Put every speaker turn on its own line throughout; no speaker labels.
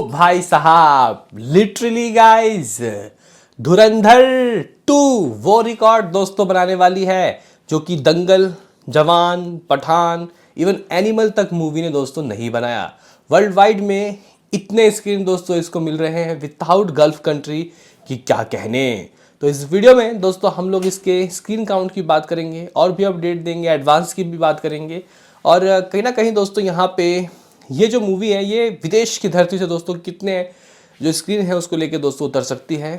भाई साहब literally guys धुरंधर 2 वो रिकॉर्ड दोस्तों बनाने वाली है जो कि दंगल, जवान, पठान, इवन एनिमल तक मूवी ने दोस्तों नहीं बनाया। वर्ल्ड वाइड में इतने स्क्रीन दोस्तों इसको मिल रहे हैं विदाउट गल्फ कंट्री की क्या कहने। तो इस वीडियो में दोस्तों हम लोग इसके स्क्रीन काउंट की बात करेंगे और भी अपडेट देंगे, एडवांस की भी बात करेंगे और कहीं ना कहीं दोस्तों यहाँ पे ये जो मूवी है ये विदेश की धरती से दोस्तों कितने जो स्क्रीन है उसको लेके दोस्तों उतर सकती है।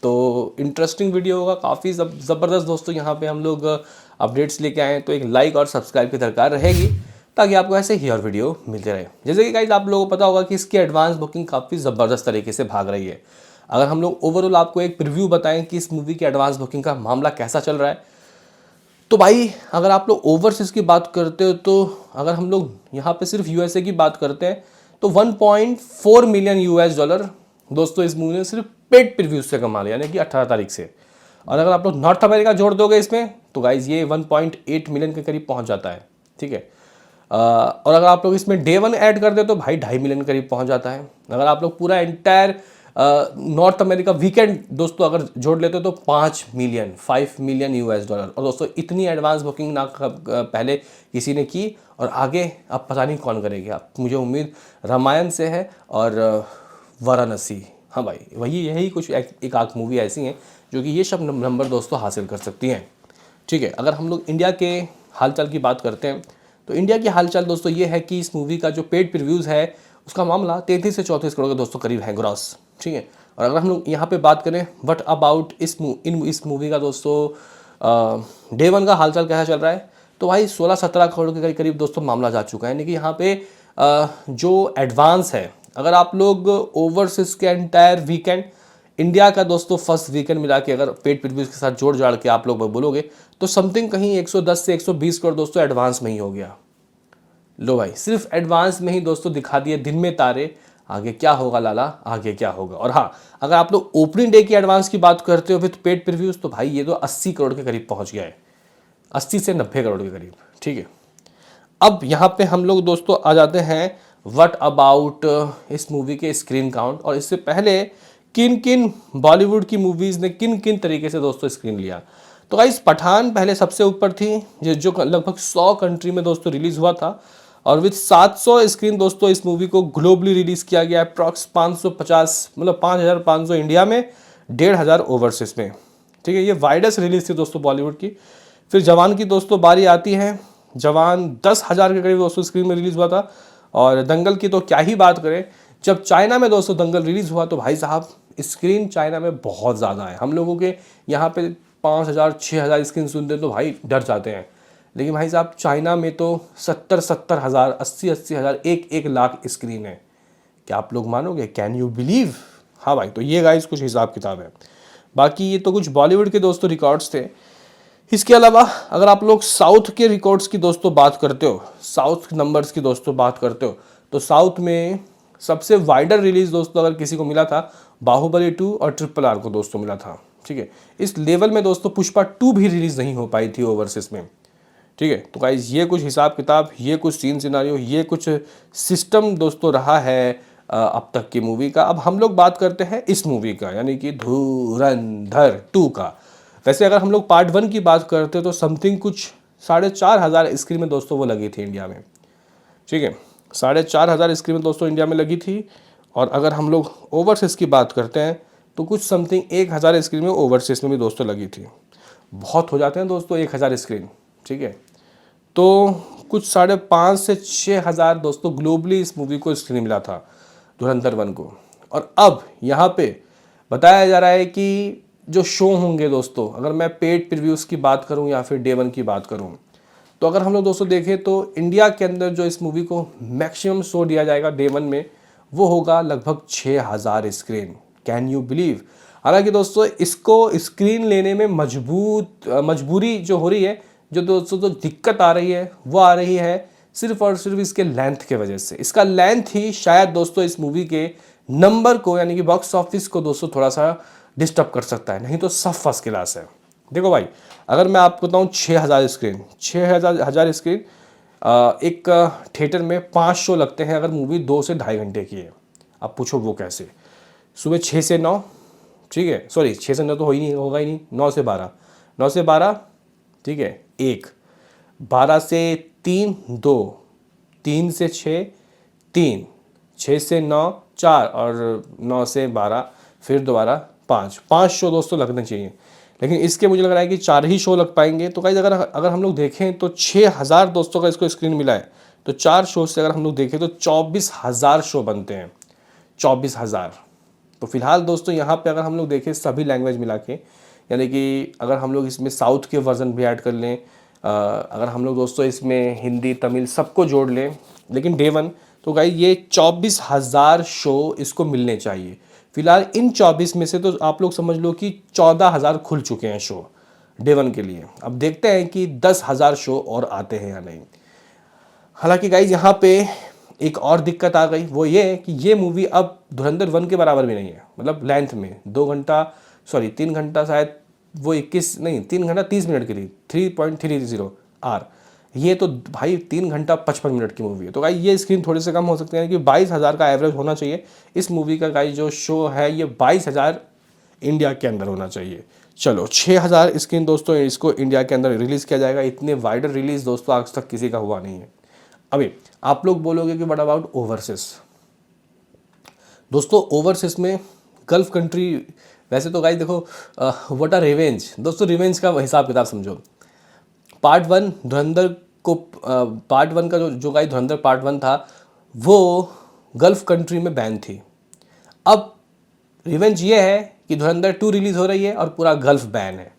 तो इंटरेस्टिंग वीडियो होगा, काफ़ी ज़बरदस्त दोस्तों यहाँ पे हम लोग अपडेट्स लेके आए हैं। तो एक लाइक और सब्सक्राइब की दरकार रहेगी ताकि आपको ऐसे ही और वीडियो मिलते रहे। जैसे कि गाइस आप लोगों को पता होगा कि इसकी एडवांस बुकिंग काफ़ी ज़बरदस्त तरीके से भाग रही है। अगर हम लोग ओवरऑल आपको एक प्रीव्यू बताएं कि इस मूवी की एडवांस बुकिंग का मामला कैसा चल रहा है, तो भाई अगर आप लोग ओवरसीज की बात करते हो तो अगर हम लोग यहाँ पे सिर्फ यूएसए की बात करते हैं तो 1.4 मिलियन यूएस डॉलर दोस्तों इस मूवी ने सिर्फ पेड प्रीव्यूज से कमा लिया, यानी कि 18 तारीख से। और अगर आप लोग नॉर्थ अमेरिका जोड़ दोगे इसमें तो गाइज ये 1.8 मिलियन के करीब पहुँच जाता है, ठीक है। और अगर आप लोग इसमें डे वन ऐड कर दे तो भाई 2.5 मिलियन करीब पहुँच जाता है। अगर आप लोग पूरा एंटायर नॉर्थ अमेरिका वीकेंड दोस्तों अगर जोड़ लेते हो तो 5 मिलियन यूएस डॉलर। और दोस्तों इतनी एडवांस बुकिंग ना पहले किसी ने की और आगे अब पता नहीं कौन करेगा। मुझे उम्मीद रामायण से है और वाराणसी, हाँ भाई वही यही कुछ एक आध मूवी ऐसी हैं जो कि ये सब नंबर दोस्तों हासिल कर सकती हैं, ठीक है। अगर हम लोग इंडिया के हालचाल की बात करते हैं तो इंडिया की हालचाल दोस्तों ये है कि इस मूवी का जो पेड प्रीव्यूज़ है उसका मामला 33 से 34 करोड़ के दोस्तों करीब है ग्रॉस, ठीक है। और अगर हम लोग यहाँ पे बात करें व्हाट अबाउट इस मूवी का दोस्तों डे वन का हालचाल कैसा चल रहा है, तो भाई 16-17 करोड़ के करीब दोस्तों मामला जा चुका है। यानी कि यहाँ पे जो एडवांस है, अगर आप लोग ओवरसीज के एंटायर वीकेंड इंडिया का दोस्तों फर्स्ट वीकेंड मिला के अगर पेड प्रीव्यूज के साथ जोड़ जाड़ के आप लोग बोलोगे तो समथिंग कहीं 110 से 120 करोड़ दोस्तों एडवांस में ही हो गया। लो भाई सिर्फ एडवांस में ही दोस्तों दिखा दिए दिन में तारे, आगे क्या होगा लाला, आगे क्या होगा। और हाँ, अगर आप लोग ओपनिंग डे की एडवांस की बात करते हो विद पेड प्रीव्यूज तो भाई ये तो 80 करोड़ के करीब पहुंच गया है, 80 से 90 करोड़ के करीब, ठीक है। अब यहाँ पे हम लोग दोस्तों आ जाते हैं व्हाट अबाउट इस मूवी के स्क्रीन काउंट और इससे पहले किन किन बॉलीवुड की मूवीज़ ने किन किन तरीके से दोस्तों स्क्रीन लिया। तो गाइस पठान पहले सबसे ऊपर थी जो लगभग 100 कंट्री में दोस्तों रिलीज़ हुआ था और विद 700 स्क्रीन दोस्तों इस मूवी को ग्लोबली रिलीज़ किया गया। अप्रॉक्स 550 मतलब 5500 इंडिया में, 1500 ओवरसीज में, ठीक है। ये वाइडेस्ट रिलीज थी दोस्तों बॉलीवुड की। फिर जवान की दोस्तों बारी आती है, जवान 10,000 के करीब दोस्तों स्क्रीन में रिलीज़ हुआ था। और दंगल की तो क्या ही बात करें, जब चाइना में दोस्तों दंगल रिलीज़ हुआ तो भाई साहब स्क्रीन चाइना में बहुत ज़्यादा है। हम लोगों के यहाँ पे 5,000-6,000 स्क्रीन सुनते तो भाई डर जाते हैं, लेकिन भाई साहब चाइना में तो 70-70 हज़ार, 80-80 हज़ार, 1-1 लाख स्क्रीन है। क्या आप लोग मानोगे? Can you believe? हाँ भाई, तो ये गाइस कुछ हिसाब किताब है। बाकी ये तो कुछ बॉलीवुड के दोस्तों रिकॉर्ड्स थे। इसके अलावा अगर आप लोग साउथ के रिकॉर्ड्स की दोस्तों बात करते हो, साउथ नंबर्स की दोस्तों बात करते हो, तो साउथ में सबसे वाइडर रिलीज दोस्तों अगर किसी को मिला था बाहुबली 2 और RRR को दोस्तों मिला था, ठीक है। इस लेवल में दोस्तों पुष्पा 2 भी रिलीज नहीं हो पाई थी ओवरसीज में, ठीक है। तो गाइस ये कुछ हिसाब किताब, ये कुछ सीन सिनारियो, ये कुछ सिस्टम दोस्तों रहा है अब तक की मूवी का। अब हम लोग बात करते हैं इस मूवी का, यानी कि धुरंधर 2 का। वैसे अगर हम लोग पार्ट 1 की बात करते हैं तो समथिंग कुछ 4,500 स्क्रीन में दोस्तों वो लगी थी इंडिया में, ठीक है। 4,500 स्क्रीन में दोस्तों इंडिया में लगी थी। और अगर हम लोग ओवरसीज की बात करते हैं तो कुछ समथिंग 1,000 स्क्रीन में ओवरसीज में भी दोस्तों लगी थी। बहुत हो जाते हैं दोस्तों 1,000 स्क्रीन, ठीक है। तो कुछ 5,500 से 6,000 दोस्तों ग्लोबली इस मूवी को स्क्रीन मिला था धुरंधर 1 को। और अब यहाँ पे बताया जा रहा है कि जो शो होंगे दोस्तों, अगर मैं पेड प्रीव्यूज़ की बात करूँ या फिर डे वन की बात करूँ, तो अगर हम लोग दोस्तों देखें तो इंडिया के अंदर जो इस मूवी को मैक्सिमम शो दिया जाएगा डे वन में वो होगा लगभग 6,000 स्क्रीन। Can you believe? हालांकि दोस्तों इसको स्क्रीन लेने में मजबूरी जो हो रही है, जो दोस्तों जो दिक्कत आ रही है वो आ रही है सिर्फ और सिर्फ इसके लेंथ के वजह से। इसका लेंथ ही शायद दोस्तों इस मूवी के नंबर को यानी कि बॉक्स ऑफिस को दोस्तों थोड़ा सा डिस्टर्ब कर सकता है, नहीं तो सब फर्स्ट क्लास है। देखो भाई, अगर मैं आपको बताऊँ 6,000 स्क्रीन, 6,000 स्क्रीन एक थिएटर में 5 शो लगते हैं अगर मूवी 2 से ढाई घंटे की है। अब पूछो वो कैसे। सुबह 6 से 9, ठीक है, सॉरी 6 से 9 तो होगा ही नहीं, 9 से 12, 9 से 12, ठीक है, 1, 12 से 3 2, 3 से 6 3, 6 से 9 4 और 9 से 12 फिर दोबारा 5 शो दोस्तों लगने चाहिए। लेकिन इसके मुझे लग रहा है कि 4 ही शो लग पाएंगे। तो गाइस अगर हम लोग देखें तो 6000 दोस्तों का इसको स्क्रीन मिला है, तो 4 शो से अगर हम लोग देखें तो 24,000 शो बनते हैं, 24,000। तो फिलहाल दोस्तों यहाँ पे अगर हम लोग देखें सभी लैंग्वेज मिला के, यानी कि अगर हम लोग इसमें साउथ के वर्जन भी ऐड कर लें, अगर हम लोग दोस्तों इसमें हिंदी तमिल सबको जोड़ लें, लेकिन डे 1, तो गाइस ये 24,000 शो इसको मिलने चाहिए। फिलहाल इन 24 में से तो आप लोग समझ लो कि 14,000 खुल चुके हैं शो डे 1 के लिए। अब देखते हैं कि 10,000 शो और आते हैं या नहीं। हालांकि गाइज यहाँ पे एक और दिक्कत आ गई, वो ये कि ये मूवी अब धुरंधर 1 के बराबर भी नहीं है, मतलब लेंथ में 2 घंटा, सॉरी 3 घंटा, शायद वो 21 नहीं 3 घंटा 30 मिनट की थी, 3.30 आर। ये तो भाई 3 घंटा 55 मिनट की मूवी है। तो गाइस ये स्क्रीन थोड़े से कम हो सकते हैं कि 22,000 का एवरेज होना चाहिए इस मूवी का। गाइस जो शो है ये 22,000 इंडिया के अंदर होना चाहिए। चलो 6,000 स्क्रीन दोस्तों इसको इंडिया के अंदर रिलीज़ किया जाएगा। इतने वाइडर रिलीज़ दोस्तों आज तक किसी का हुआ नहीं है। अभी आप लोग बोलोगे कि व्हाट अबाउट ओवरसीज। दोस्तों ओवरसीज में गल्फ कंट्री, वैसे तो गाइस देखो व्हाट आर रिवेंज दोस्तों, रिवेंज का हिसाब किताब समझो। पार्ट 1 धुरंधर को, पार्ट 1 का जो गाइस धुरंधर पार्ट 1 था वो गल्फ कंट्री में बैन थी। अब रिवेंज ये है कि धुरंधर 2 रिलीज़ हो रही है और पूरा गल्फ बैन है।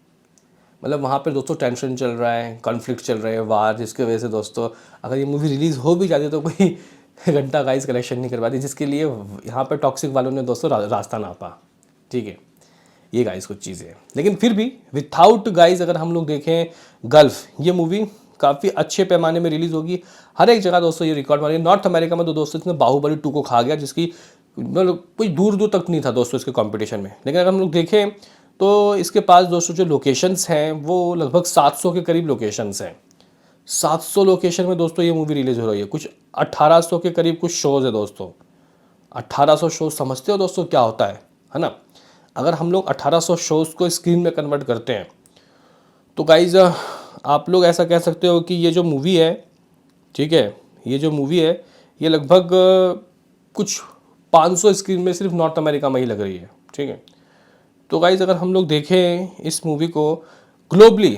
मतलब वहाँ पर दोस्तों टेंशन चल रहा है, कॉन्फ्लिक्ट चल रहे हैं, वार, जिसकी वजह से दोस्तों अगर ये मूवी रिलीज़ हो भी जाती तो कोई घंटा गाइस कलेक्शन नहीं कर पाती, जिसके लिए यहाँ पर टॉक्सिक वालों ने दोस्तों रास्ता नापा। ठीक है, ये गाइस कुछ चीज़ें हैं। लेकिन फिर भी विथआउट गाइस अगर हम लोग देखें गल्फ, ये मूवी काफ़ी अच्छे पैमाने में रिलीज़ होगी हर एक जगह दोस्तों। ये रिकॉर्ड मारिए। नॉर्थ अमेरिका में तो दोस्तों इसने बाहुबली 2 को खा गया, जिसकी मतलब कोई दूर दूर तक नहीं था दोस्तों इसके कंपटीशन में। लेकिन अगर हम लोग देखें तो इसके पास दोस्तों जो लोकेशंस हैं वो लगभग 700 के करीब लोकेशंस हैं। 700 लोकेशन में दोस्तों ये मूवी रिलीज़ हो रही है। कुछ 1800 के करीब कुछ शोज़ है दोस्तों। 1800 शो समझते हो दोस्तों क्या होता है ना। अगर हम लोग 1800 शोज़ को स्क्रीन में कन्वर्ट करते हैं तो गाइज आप लोग ऐसा कह सकते हो कि ये जो मूवी है, ठीक है, ये जो मूवी है ये लगभग कुछ 500 स्क्रीन में सिर्फ नॉर्थ अमेरिका में ही लग रही है। ठीक है, तो गाइज अगर हम लोग देखें इस मूवी को ग्लोबली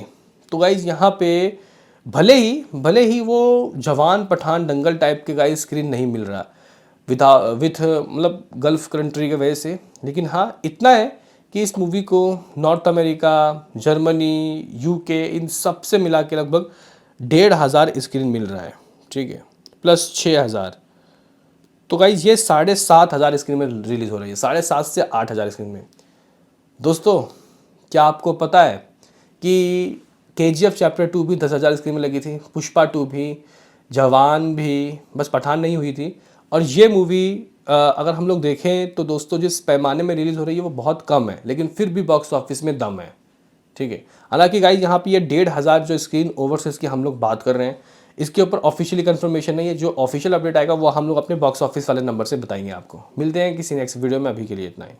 तो गाइज यहाँ पे भले ही वो जवान पठान दंगल टाइप के गाइज स्क्रीन नहीं मिल रहा विथ मतलब गल्फ कंट्री की वजह से, लेकिन हाँ इतना है कि इस मूवी को नॉर्थ अमेरिका, जर्मनी, यूके इन सब से मिला के लगभग 1,500 स्क्रीन मिल रहा है। ठीक है, प्लस 6,000, तो गाइज ये 7,500 स्क्रीन में रिलीज़ हो रही है। 7,500 से 8,000 स्क्रीन में। दोस्तों क्या आपको पता है कि KGF चैप्टर 2 भी 10,000 स्क्रीन में लगी थी, पुष्पा 2 भी, जवान भी, बस पठान नहीं हुई थी। और ये मूवी अगर हम लोग देखें तो दोस्तों जिस पैमाने में रिलीज़ हो रही है वो बहुत कम है, लेकिन फिर भी बॉक्स ऑफिस में दम है। ठीक है, हालांकि गाइज यहाँ पे ये 1,500 जो स्क्रीन ओवरसीज की हम लोग बात कर रहे हैं, इसके ऊपर ऑफिशियली कंफर्मेशन नहीं है। जो ऑफिशियल अपडेट आएगा वो हम लोग अपने बॉक्स ऑफिस वाले नंबर से बताएंगे आपको। मिलते हैं किसी नेक्स्ट वीडियो में, अभी के लिए इतना ही।